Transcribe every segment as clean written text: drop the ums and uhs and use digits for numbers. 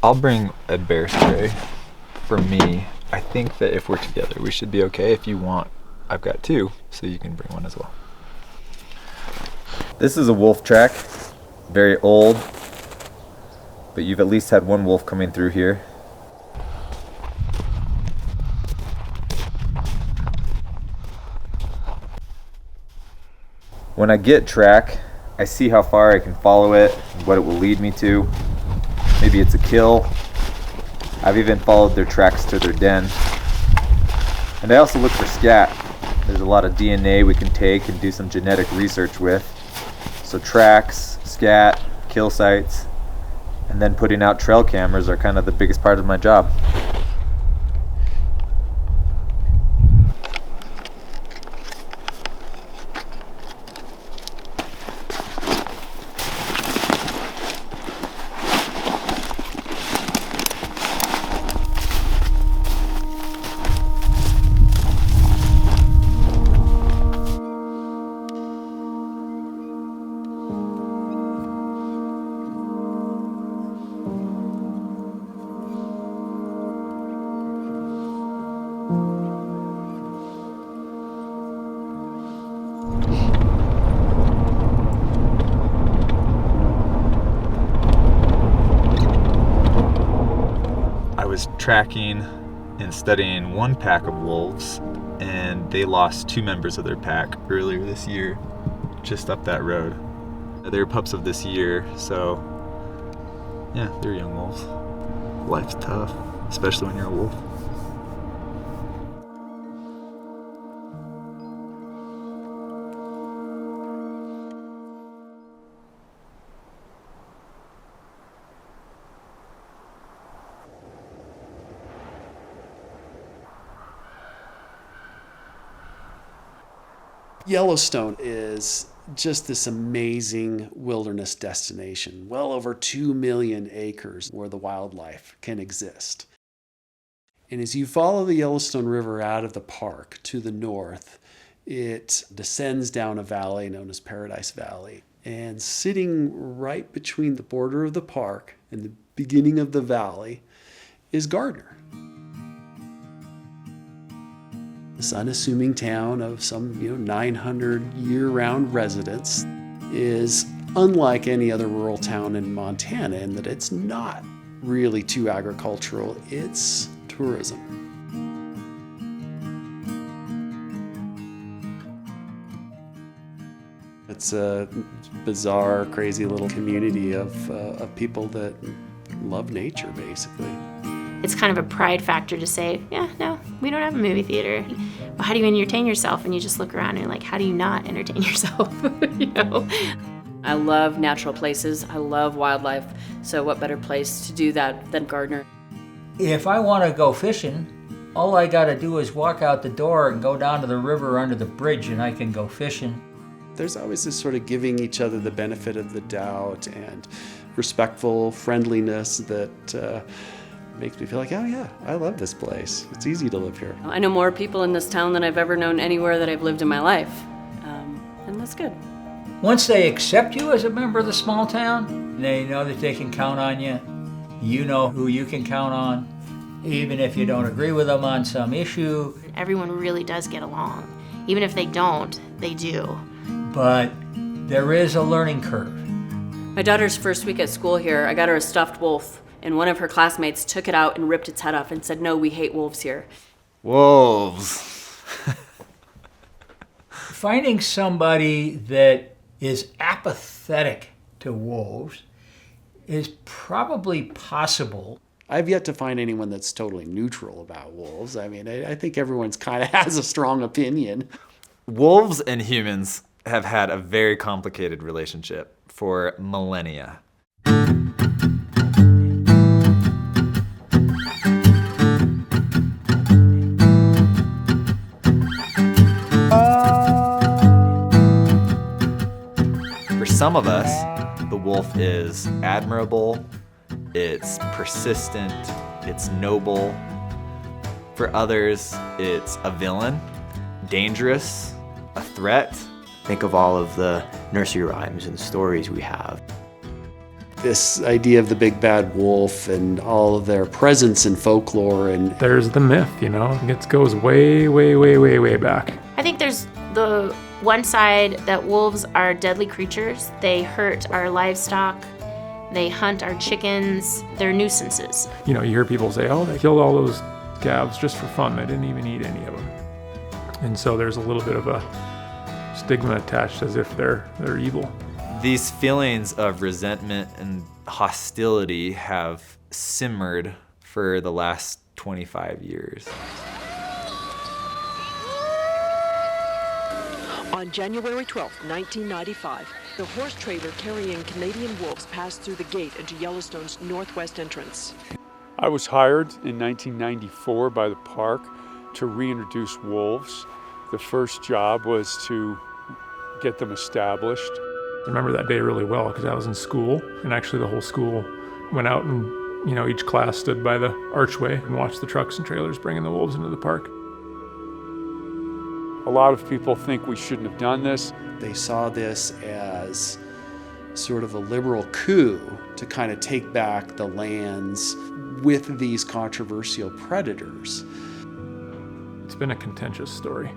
I'll bring a bear spray. For me, I think that if we're together, we should be okay. If you want, I've got two, so you can bring one as well. This is a wolf track, very old, but you've at least had one wolf coming through here. When I get track, I see how far I can follow it, what it will lead me to. Maybe it's a kill. I've even followed their tracks to their den. And I also look for scat. There's a lot of DNA we can take and do some genetic research with. So tracks, scat, kill sites, and then putting out trail cameras are kind of the biggest part of my job. I was tracking and studying one pack of wolves, and they lost 2 members of their pack earlier this year, just up that road. They were pups of this year, so yeah, they're young wolves. Life's tough, especially when you're a wolf. Yellowstone is just this amazing wilderness destination, well over 2 million acres where the wildlife can exist. And as you follow the Yellowstone River out of the park to the north, it descends down a valley known as Paradise Valley. And sitting right between the border of the park and the beginning of the valley is Gardner. This unassuming town of some 900 year-round residents is unlike any other rural town in Montana in that it's not really too agricultural, it's tourism. It's a bizarre, crazy little community of people that love nature, basically. It's kind of a pride factor to say, yeah, no, we don't have a movie theater. Well, how do you entertain yourself? And you just look around and you're like, how do you not entertain yourself? I love natural places. I love wildlife. So what better place to do that than Gardner? If I want to go fishing, all I got to do is walk out the door and go down to the river under the bridge and I can go fishing. There's always this sort of giving each other the benefit of the doubt and respectful friendliness that makes me feel like, oh yeah, I love this place. It's easy to live here. I know more people in this town than I've ever known anywhere that I've lived in my life. And that's good. Once they accept you as a member of the small town, they know that they can count on you. You know who you can count on, even if you don't agree with them on some issue. Everyone really does get along. Even if they don't, they do. But there is a learning curve. My daughter's first week at school here, I got her a stuffed wolf, and one of her classmates took it out and ripped its head off and said, no, we hate wolves here. Wolves. Finding somebody that is apathetic to wolves is probably possible. I've yet to find anyone that's totally neutral about wolves. I mean, I think everyone's kind of has a strong opinion. Wolves and humans have had a very complicated relationship for millennia. For some of us, the wolf is admirable, it's persistent, it's noble. For others, it's a villain, dangerous, a threat. Think of all of the nursery rhymes and stories we have. This idea of the big bad wolf and all of their presence in folklore, and there's the myth, it goes way, way, way, way, way back. I think there's the one side that wolves are deadly creatures. They hurt our livestock. They hunt our chickens. They're nuisances. You hear people say, oh, they killed all those calves just for fun. They didn't even eat any of them. And so there's a little bit of a stigma attached as if they're evil. These feelings of resentment and hostility have simmered for the last 25 years. On January 12, 1995, the horse trailer carrying Canadian wolves passed through the gate into Yellowstone's northwest entrance. I was hired in 1994 by the park to reintroduce wolves. The first job was to get them established. I remember that day really well because I was in school, and actually the whole school went out and, each class stood by the archway and watched the trucks and trailers bringing the wolves into the park. A lot of people think we shouldn't have done this. they saw this as sort of a liberal coup to kind of take back the lands with these controversial predators. It's been a contentious story.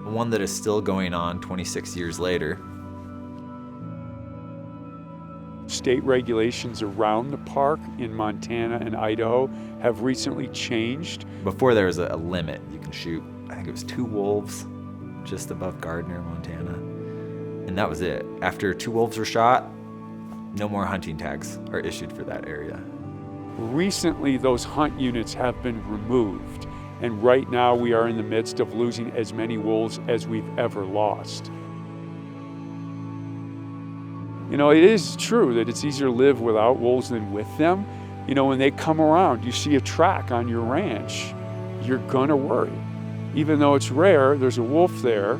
One that is still going on 26 years later. State regulations around the park in Montana and Idaho have recently changed. Before there was a limit. You can shoot, I think it was 2 wolves just above Gardner, Montana. And that was it. After 2 wolves were shot, no more hunting tags are issued for that area. Recently, those hunt units have been removed. And right now we are in the midst of losing as many wolves as we've ever lost. You know, it is true that it's easier to live without wolves than with them. You know, when they come around, you see a track on your ranch, you're gonna worry. Even though it's rare, there's a wolf there,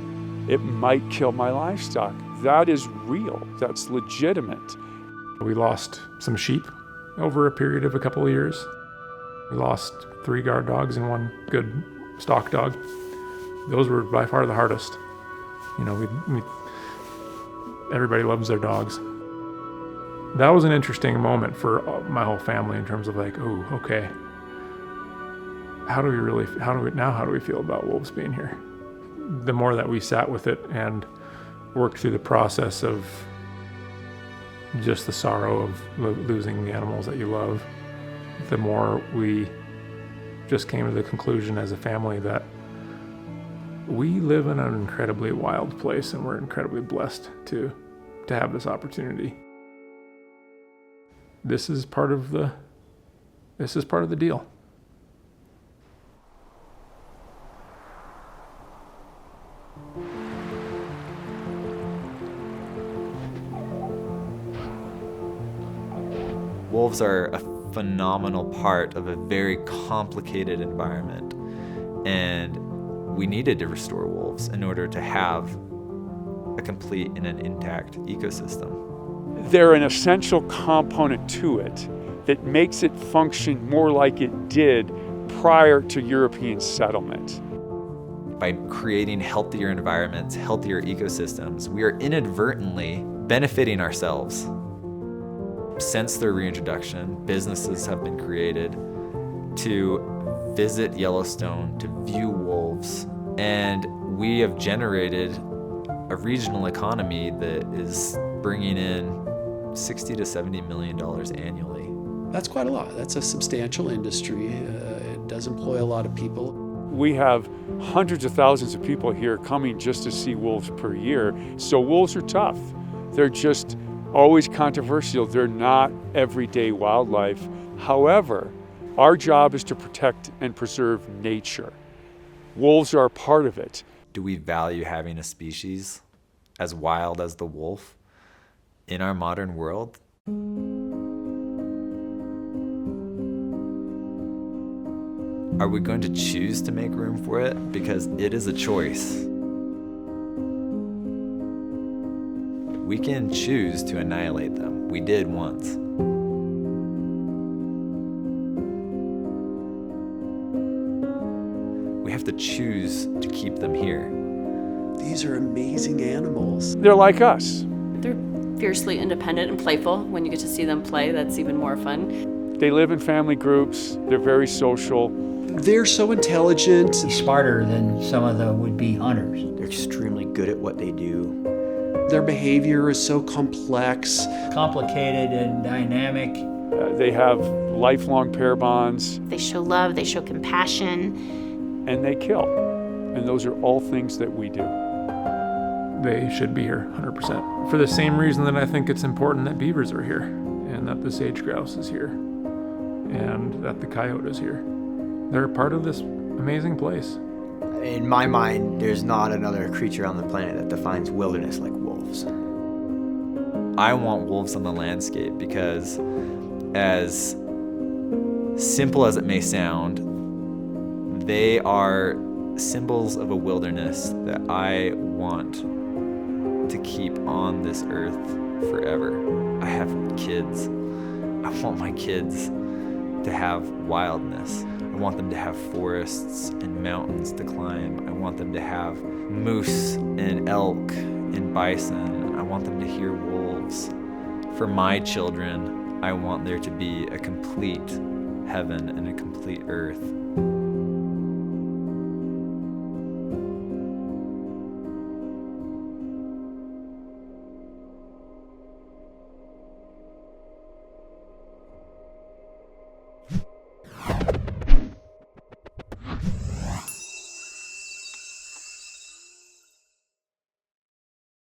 it might kill my livestock. That is real, that's legitimate. We lost some sheep over a period of a couple of years. We lost 3 guard dogs and 1 good stock dog. Those were by far the hardest. You know, everybody loves their dogs. That was an interesting moment for my whole family in terms of like, oh, okay. How do we feel about wolves being here? The more that we sat with it and worked through the process of just the sorrow of losing the animals that you love, the more we just came to the conclusion as a family that we live in an incredibly wild place and we're incredibly blessed to have this opportunity. This is part of the deal. Wolves are a phenomenal part of a very complicated environment, and we needed to restore wolves in order to have a complete and an intact ecosystem. They're an essential component to it that makes it function more like it did prior to European settlement. By creating healthier environments, healthier ecosystems, we are inadvertently benefiting ourselves. Since their reintroduction, businesses have been created to visit Yellowstone, to view wolves, and we have generated a regional economy that is bringing in $60 to $70 million annually. That's quite a lot. That's a substantial industry. It does employ a lot of people. We have hundreds of thousands of people here coming just to see wolves per year. So wolves are tough. They're just always controversial. They're not everyday wildlife. However, our job is to protect and preserve nature. Wolves are a part of it. Do we value having a species as wild as the wolf in our modern world? Are we going to choose to make room for it? Because it is a choice. We can choose to annihilate them. We did once. We have to choose to keep them here. These are amazing animals. They're like us. They're fiercely independent and playful. When you get to see them play, that's even more fun. They live in family groups. They're very social. They're so intelligent. Smarter than some of the would-be hunters. They're extremely good at what they do. Their behavior is so complex. Complicated and dynamic. They have lifelong pair bonds. They show love, they show compassion. And they kill. And those are all things that we do. They should be here 100%. For the same reason that I think it's important that beavers are here, and that the sage grouse is here, and that the coyote is here. They're part of this amazing place. In my mind, there's not another creature on the planet that defines wilderness like wolves. I want wolves on the landscape because, as simple as it may sound, they are symbols of a wilderness that I want to keep on this earth forever. I have kids. I want my kids to have wildness. I want them to have forests and mountains to climb. I want them to have moose and elk and bison. I want them to hear wolves. For my children, I want there to be a complete heaven and a complete earth.